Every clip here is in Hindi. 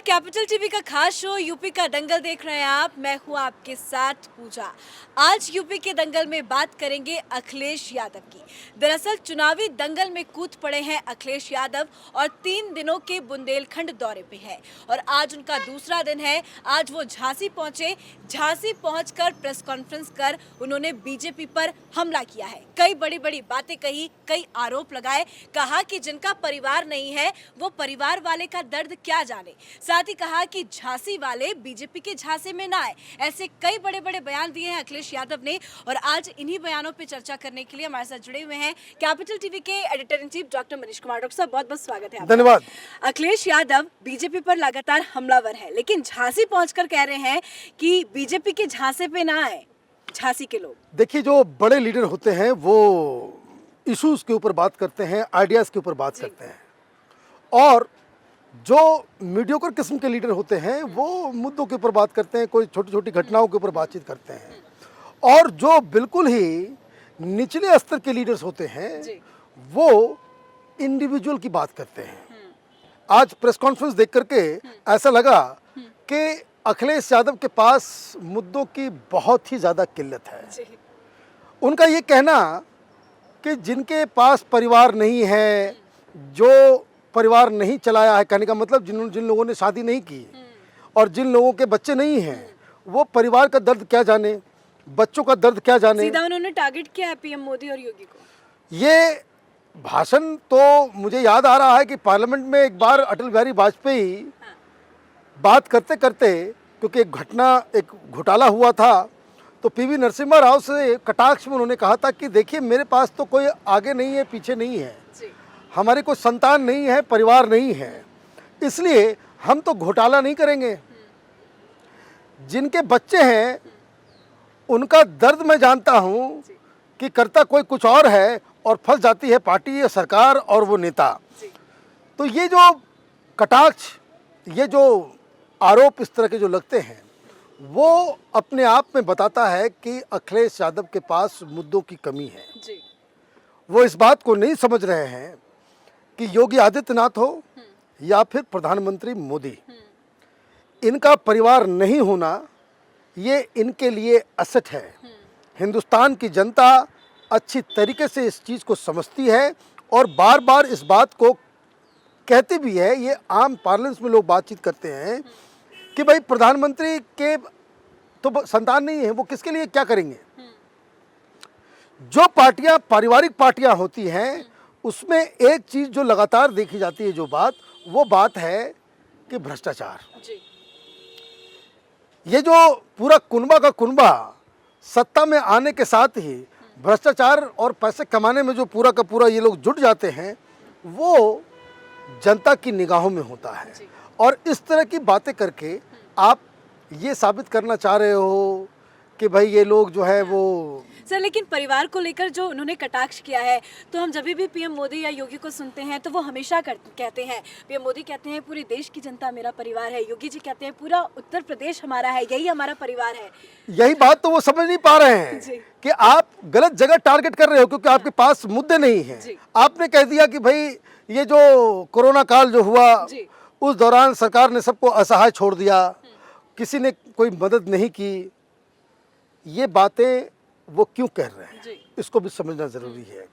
कैपिटल टीवी का खास शो यूपी का दंगल देख रहे हैं आप। मैं हूं आपके साथ पूजा। आज यूपी के दंगल में बात करेंगे अखिलेश यादव की। दरअसल चुनावी दंगल में कूद पड़े हैं अखिलेश यादव और 3 दिनों के बुंदेलखंड दौरे पे है और आज उनका दूसरा दिन है। आज वो झांसी पहुंचे। झांसी पहुंचकर प्रेस कॉन्फ्रेंस कर उन्होंने बीजेपी पर हमला किया है। कई बड़ी बड़ी बातें कही, कई आरोप लगाए। कहा कि जिनका परिवार नहीं है वो परिवार वाले का दर्द क्या जाने। साथ ही कहा कि झांसी वाले बीजेपी के झांसे में ना आए। ऐसे कई बड़े बड़े बयान दिए हैं अखिलेश यादव ने और आज इन्हीं बयानों पे चर्चा करने के लिए हमारे साथ जुड़े हुए हैं कैपिटल टीवी के editor in chief doctor Manish Kumar. Doctor साहब बहुत बहुत स्वागत है आपका। धन्यवाद। अखिलेश यादव बीजेपी पर लगातार हमलावर है, लेकिन झांसी पहुंचकर कह रहे हैं कि बीजेपी के झांसे पे ना आए झांसी के लोग। देखिए, जो बड़े लीडर होते हैं वो इश्यूज के ऊपर बात करते हैं, आइडियाज के ऊपर बात करते हैं, और जो मीडियोकर किस्म के लीडर होते हैं वो मुद्दों के ऊपर बात करते हैं, कोई छोटी छोटी घटनाओं के ऊपर बातचीत करते हैं। और जो बिल्कुल ही निचले स्तर के लीडर्स होते हैं वो इंडिविजुअल की बात करते हैं। आज प्रेस कॉन्फ्रेंस देख करके ऐसा लगा कि अखिलेश यादव के पास मुद्दों की बहुत ही ज़्यादा किल्लत है। उनका ये कहना कि जिनके पास परिवार नहीं है, जो परिवार नहीं चलाया है, कहने का मतलब जिन लोगों ने शादी नहीं की और जिन लोगों के बच्चे नहीं हैं, वो परिवार का दर्द क्या जाने, बच्चों का दर्द क्या जाने। सीधा उन्होंने टारगेट किया है पीएम मोदी और योगी को। ये भाषण तो मुझे याद आ रहा है कि पार्लियामेंट में एक बार अटल बिहारी वाजपेयी बात करते करते, क्योंकि एक घोटाला हुआ था, तो पीवी नरसिम्हा राव से कटाक्ष में उन्होंने कहा था कि देखिए मेरे पास तो कोई आगे नहीं है, पीछे नहीं है, हमारी कोई संतान नहीं है, परिवार नहीं है, इसलिए हम तो घोटाला नहीं करेंगे। जिनके बच्चे हैं उनका दर्द मैं जानता हूँ कि करता कोई कुछ और है और फंस जाती है पार्टी या सरकार और वो नेता। तो ये जो कटाक्ष, ये जो आरोप इस तरह के जो लगते हैं, वो अपने आप में बताता है कि अखिलेश यादव के पास मुद्दों की कमी है। वो इस बात को नहीं समझ रहे हैं कि योगी आदित्यनाथ हो या फिर प्रधानमंत्री मोदी, इनका परिवार नहीं होना ये इनके लिए असट है। हिंदुस्तान की जनता अच्छी तरीके से इस चीज़ को समझती है और बार बार इस बात को कहती भी है। ये आम पार्लियामेंट में लोग बातचीत करते हैं कि भाई प्रधानमंत्री के तो संतान नहीं है, वो किसके लिए क्या करेंगे। जो पार्टियां पारिवारिक पार्टियां होती हैं उसमें एक चीज़ जो लगातार देखी जाती है, जो बात, वो बात है कि भ्रष्टाचार। ये जो पूरा कुनबा का कुनबा सत्ता में आने के साथ ही भ्रष्टाचार और पैसे कमाने में जो पूरा का पूरा ये लोग जुट जाते हैं, वो जनता की निगाहों में होता है। और इस तरह की बातें करके आप ये साबित करना चाह रहे हो कि भाई ये लोग जो है वो। सर, लेकिन परिवार को लेकर जो उन्होंने कटाक्ष किया है, तो हम जब भी पीएम मोदी या योगी को सुनते हैं तो वो हमेशा कहते हैं, पीएम मोदी कहते हैं पूरे देश की जनता मेरा परिवार है, योगी जी कहते हैं पूरा उत्तर प्रदेश हमारा है, यही हमारा परिवार है। यही बात तो वो समझ नहीं पा रहे हैं कि आप गलत जगह टारगेट कर रहे हो, क्योंकि आपके पास मुद्दे नहीं हैं। आपने कह दिया कि भाई ये जो कोरोना काल जो हुआ उस दौरान सरकार ने सबको असहाय छोड़ दिया, किसी ने कोई मदद नहीं की। ये बातें वो क्यों कह रहे हैं, इसको भी समझना ज़रूरी है,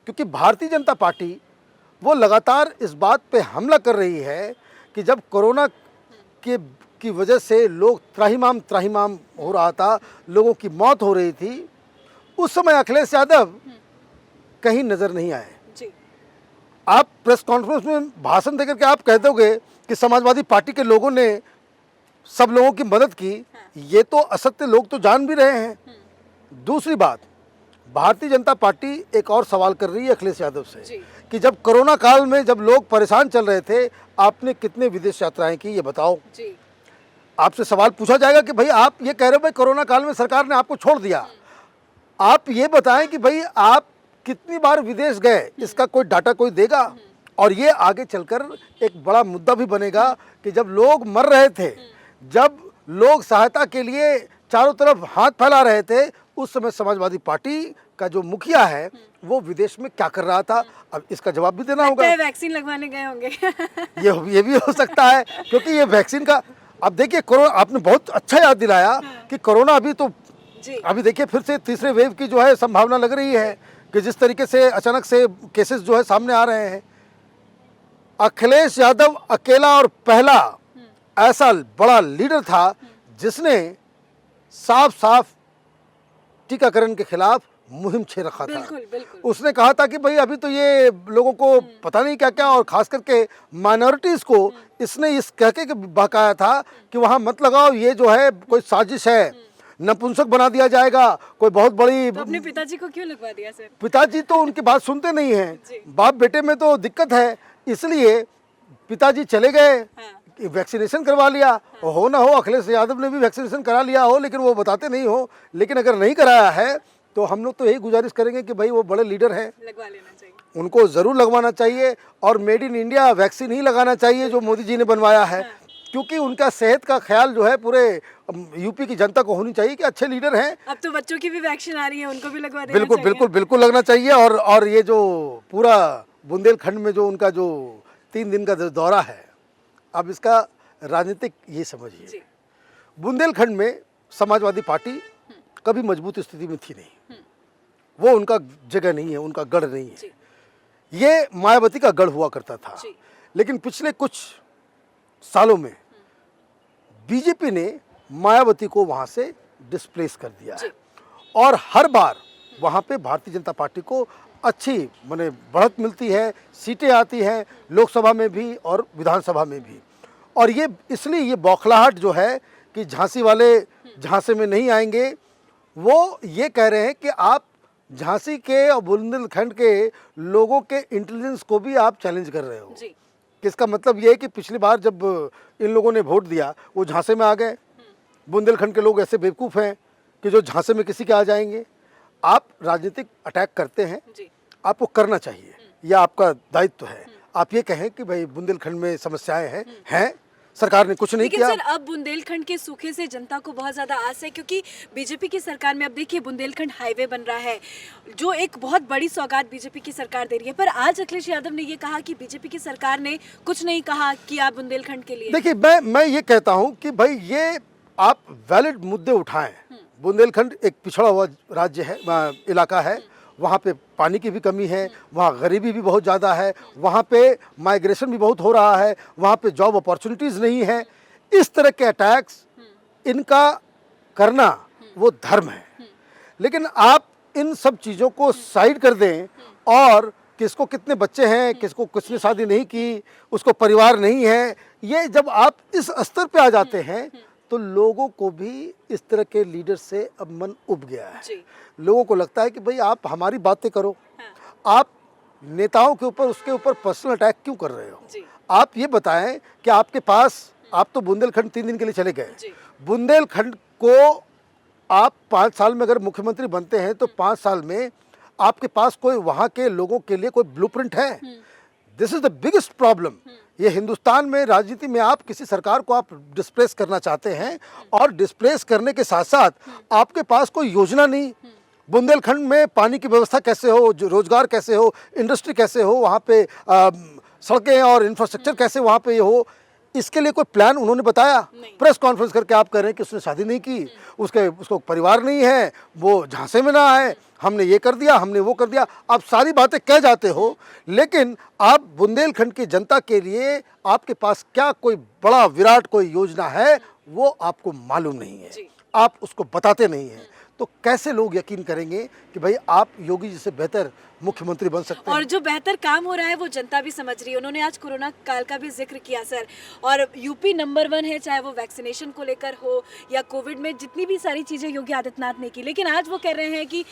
क्योंकि भारतीय जनता पार्टी वो लगातार इस बात पे हमला कर रही है कि जब कोरोना की वजह से लोग त्राहिमाम हो रहा था, लोगों की मौत हो रही थी, उस समय अखिलेश यादव कहीं नज़र नहीं आए। आप प्रेस कॉन्फ्रेंस में भाषण देकर के आप कह दोगे कि समाजवादी पार्टी के लोगों ने सब लोगों की मदद की, ये तो असत्य लोग तो जान भी रहे हैं। दूसरी बात, भारतीय जनता पार्टी एक और सवाल कर रही है अखिलेश यादव से कि जब कोरोना काल में जब लोग परेशान चल रहे थे, आपने कितने विदेश यात्राएं की, ये बताओ। आपसे सवाल पूछा जाएगा कि भाई आप ये कह रहे हो भाई कोरोना काल में सरकार ने आपको छोड़ दिया, आप ये बताएं कि भाई आप कितनी बार विदेश गए, इसका कोई डाटा कोई देगा। और ये आगे चलकर एक बड़ा मुद्दा भी बनेगा कि जब लोग मर रहे थे, जब लोग सहायता के लिए चारों तरफ हाथ फैला रहे थे, उस समय समाजवादी पार्टी का जो मुखिया है वो विदेश में क्या कर रहा था, अब इसका जवाब भी देना होगा। वैक्सीन लगवाने गए होंगे। ये भी हो सकता है, क्योंकि ये वैक्सीन का, अब देखिए कोरोना, आपने बहुत अच्छा याद दिलाया कि कोरोना अभी तो अभी देखिए फिर से तीसरे वेव की जो है संभावना लग रही है कि जिस तरीके से अचानक से केसेस जो है सामने आ रहे हैं। अखिलेश यादव अकेला और पहला ऐसा बड़ा लीडर था जिसने साफ साफ टीकाकरण के खिलाफ मुहिम छेड़ रखा था। बिल्कुल। उसने कहा था कि भाई अभी तो ये लोगों को पता नहीं क्या क्या, और खास करके माइनॉरिटीज़ को इसने इस कह के बहकाया था कि वहाँ मत लगाओ, ये जो है कोई साजिश है, नपुंसक बना दिया जाएगा, कोई बहुत बड़ी। तो अपने पिताजी को क्यों लगवा दिया सर? पिताजी तो उनकी बात सुनते नहीं हैं, बाप बेटे में तो दिक्कत है, इसलिए पिताजी चले गए, वैक्सीनेशन करवा लिया। हो ना हो अखिलेश यादव ने भी वैक्सीनेशन करा लिया हो, लेकिन वो बताते नहीं हो। लेकिन अगर नहीं कराया है तो हम लोग तो यही गुजारिश करेंगे कि भाई वो बड़े लीडर हैं, लगवा लेना चाहिए, उनको ज़रूर लगवाना चाहिए। और मेड इन इंडिया वैक्सीन ही लगाना चाहिए जो मोदी जी ने बनवाया है, क्योंकि उनका सेहत का ख्याल जो है पूरे यूपी की जनता को होनी चाहिए कि अच्छे लीडर हैं। अब तो बच्चों की भी वैक्सीन आ रही है, उनको भी लगवा देना चाहिए। बिल्कुल लगना चाहिए। और ये जो पूरा बुंदेलखंड में जो उनका जो 3 दिन का दौरा है, अब इसका राजनीतिक ये समझिए, बुंदेलखंड में समाजवादी पार्टी कभी मजबूत स्थिति में थी नहीं, वो उनका जगह नहीं है, उनका गढ़ नहीं है। ये मायावती का गढ़ हुआ करता था, लेकिन पिछले कुछ सालों में बीजेपी ने मायावती को वहां से डिस्प्लेस कर दिया है, और हर बार वहां पे भारतीय जनता पार्टी को अच्छी माने बढ़त मिलती है, सीटें आती हैं लोकसभा में भी और विधानसभा में भी। और ये इसलिए ये बौखलाहट जो है कि झांसी वाले झांसी में नहीं आएंगे, वो ये कह रहे हैं कि आप झांसी के और बुंदेलखंड के लोगों के इंटेलिजेंस को भी आप चैलेंज कर रहे हो। किसका मतलब ये है कि पिछली बार जब इन लोगों ने वोट दिया वो झांसे में आ गए, बुंदेलखंड के लोग ऐसे बेवकूफ़ हैं कि जो झांसे में किसी के आ जाएंगे। आप राजनीतिक अटैक करते हैं, आपको करना चाहिए, यह आपका दायित्व है। आप ये कहें कि भाई बुंदेलखंड में समस्याएं हैं, सरकार ने कुछ नहीं किया। लेकिन सर अब बुंदेलखंड के सूखे से जनता को बहुत ज्यादा आस है, क्योंकि बीजेपी की सरकार में अब देखिए बुंदेलखंड हाईवे बन रहा है, जो एक बहुत बड़ी सौगात बीजेपी की सरकार दे रही है। पर आज अखिलेश यादव ने ये कहा कि बीजेपी की सरकार ने कुछ नहीं कहा कि आप बुंदेलखंड के लिए। देखिए मैं ये कहता हूँ कि भाई ये आप वैलिड मुद्दे उठाएं। बुंदेलखंड एक पिछड़ा हुआ राज्य है, इलाका है, वहाँ पे पानी की भी कमी है, वहाँ गरीबी भी बहुत ज़्यादा है, वहाँ पे माइग्रेशन भी बहुत हो रहा है, वहाँ पे जॉब अपॉर्चुनिटीज़ नहीं है। इस तरह के अटैक्स इनका करना वो धर्म है, लेकिन आप इन सब चीज़ों को साइड कर दें और किसको कितने बच्चे हैं, किसको किसने शादी नहीं की, उसको परिवार नहीं है, ये जब आप इस स्तर पे आ जाते हैं तो लोगों को भी इस तरह के लीडर से अब मन उब गया है। लोगों को लगता है कि भाई आप हमारी बातें करो, आप नेताओं के ऊपर उसके ऊपर पर्सनल अटैक क्यों कर रहे हो? आप ये बताएं कि आपके पास, आप तो बुंदेलखंड 3 दिन के लिए चले गए, बुंदेलखंड को आप 5 साल में अगर मुख्यमंत्री बनते हैं तो 5 साल में आपके पास कोई वहाँ के लोगों के लिए कोई ब्लूप्रिंट है? This is the biggest problem. ये हिंदुस्तान में राजनीति में आप किसी सरकार को आप डिस्प्लेस करना चाहते हैं, और डिस्प्लेस करने के साथ साथ आपके पास कोई योजना नहीं। बुंदेलखंड में पानी की व्यवस्था कैसे हो, रोजगार कैसे हो, इंडस्ट्री कैसे हो, वहाँ पे सड़कें और इंफ्रास्ट्रक्चर कैसे वहाँ पे हो, इसके लिए कोई प्लान उन्होंने बताया? प्रेस कॉन्फ्रेंस करके आप कह रहे हैं कि उसने शादी नहीं की, उसको परिवार नहीं है, वो झांसे में ना आए, हमने ये कर दिया, हमने वो कर दिया। आप सारी बातें कह जाते हो, लेकिन आप बुंदेलखंड की जनता के लिए आपके पास क्या कोई बड़ा विराट कोई योजना है वो आपको मालूम नहीं है, आप उसको बताते नहीं हैं। तो कैसे लोग यकीन करेंगे कि भाई आप योगी जी से बेहतर मुख्यमंत्री बन सकते हैं? और जो बेहतर काम हो रहा है वो जनता भी समझ रही है। उन्होंने आज कोरोना काल का भी जिक्र किया सर, और यूपी नंबर 1 है, चाहे वो वैक्सीनेशन को लेकर हो या कोविड में जितनी भी सारी चीज़ें योगी आदित्यनाथ ने की। लेकिन आज वो कह रहे हैं कि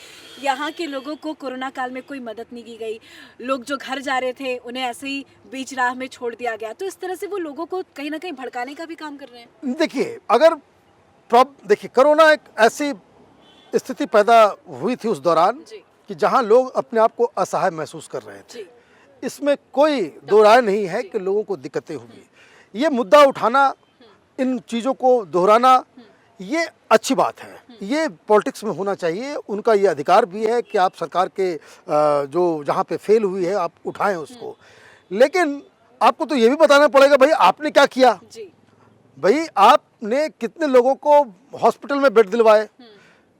यहाँ के लोगों को कोरोना काल में कोई मदद नहीं की गई, लोग जो घर जा रहे थे उन्हें ऐसे ही बीच राह में छोड़ दिया गया। तो इस तरह से वो लोगों को कहीं ना कहीं भड़काने का भी काम कर रहे हैं। देखिए, अगर देखिए कोरोना एक ऐसी स्थिति पैदा हुई थी उस दौरान कि जहां लोग अपने आप को असहाय महसूस कर रहे थे, इसमें कोई दो राय नहीं है कि लोगों को दिक्कतें हुई। ये मुद्दा उठाना, इन चीज़ों को दोहराना, ये अच्छी बात है, ये पॉलिटिक्स में होना चाहिए। उनका ये अधिकार भी है कि आप सरकार के जो जहाँ पे फेल हुई है आप उठाएं उसको, लेकिन आपको तो ये भी बताना पड़ेगा भाई आपने क्या किया जी। भाई आपने कितने लोगों को हॉस्पिटल में बेड दिलवाए,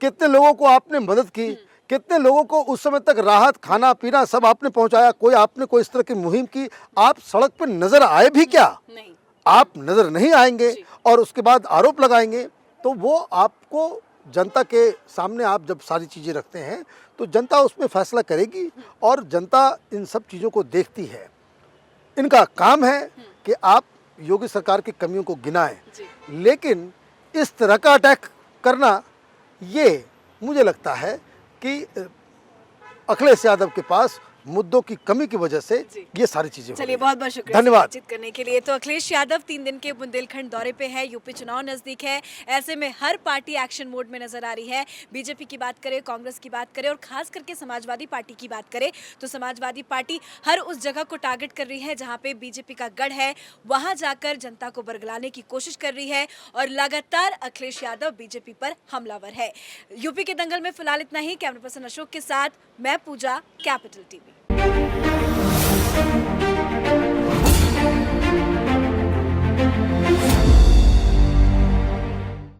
कितने लोगों को आपने मदद की, कितने लोगों को उस समय तक राहत खाना पीना सब आपने पहुंचाया, कोई आपने कोई इस तरह की मुहिम की? आप सड़क पर नजर आए भी क्या? नहीं। आप नजर नहीं आएंगे और उसके बाद आरोप लगाएंगे, तो वो आपको जनता के सामने आप जब सारी चीज़ें रखते हैं तो जनता उसमें फैसला करेगी और जनता इन सब चीज़ों को देखती है। इनका काम है कि आप योगी सरकार की कमियों को गिनाएं, लेकिन इस तरह का अटैक करना ये मुझे लगता है कि अखिलेश यादव के पास मुद्दों की कमी की वजह से ये सारी चीजें हो रही चलिए हैं। बहुत बहुत शुक्रिया धन्यवाद। बातचीत करने के लिए। तो अखिलेश यादव 3 दिन के बुंदेलखंड दौरे पे है, यूपी चुनाव नजदीक है, ऐसे में हर पार्टी एक्शन मोड में नजर आ रही है। बीजेपी की बात करें, कांग्रेस की बात करें और खास करके समाजवादी पार्टी की बात करें तो समाजवादी पार्टी हर उस जगह को टारगेट कर रही है जहाँ पे बीजेपी का गढ़ है, वहां जाकर जनता को बरगलाने की कोशिश कर रही है और लगातार अखिलेश यादव बीजेपी पर हमलावर है। यूपी के दंगल में फिलहाल इतना ही। कैमरा पर्सन अशोक के साथ मैं पूजा, कैपिटल टीवी।